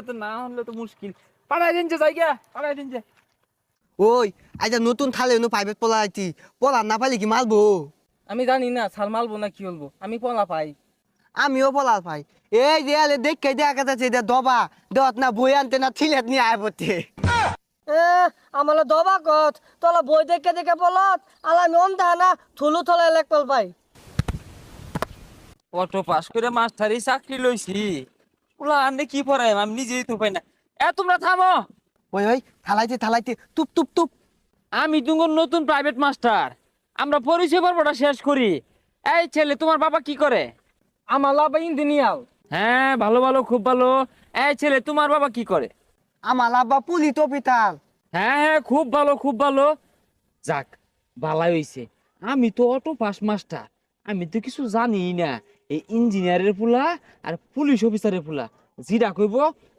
তো না হলে তো মুশকিল। পাঠাই দিন যে জায়গা, পাঠাই দিন যে। ওই আজ নতুন থালে প্রাইভেট পড়া আইতি পড়া না পাইলে কি মারবো? আমি জানি না সার মালবো না কি বলবো, আমি পলা পাই। আমিও পলার ভাই। এই দেয়ালে দেখে দেখা যাচ্ছে এটা দবা দেওয়াত না বই আনতে না থিলেত নিয়ে আয় পড়তে। এ আমালা দবা কত তোলা বই দেখে দেখে বলত আলা নন দানা থুলু থলা লেকপাল পাই। অটো পাস করে মাস্টারি চাকরি লইছি, ওলা আনলে কি পড়াই আমি নিজেই তো পাই না। তোমরা থামো, ওই ওই থালাইতে থালাইতে তুপ তুপ তুপ। আমি তোমার নতুন প্রাইভেট মাস্টার। আমরা পরিচয় পর্বটা শেষ করি। এই ছেলে, তোমার বাবা কি করে? আমালা বা ইঞ্জিনিয়ার। হ্যাঁ, ভালো ভালো, খুব ভালো। এই ছেলে, তোমার বাবা কি করে? আমার আব্বা পুলিশ অফিসার। হ্যাঁ হ্যাঁ, খুব ভালো খুব ভালো। যাক, ভালাই হইছে। আমি তো অটো পাস মাস্টার, আমি তো কিছু জানি না। এই ইঞ্জিনিয়ারের পোলা আর পুলিশ অফিসারের পোলা যেটা কইব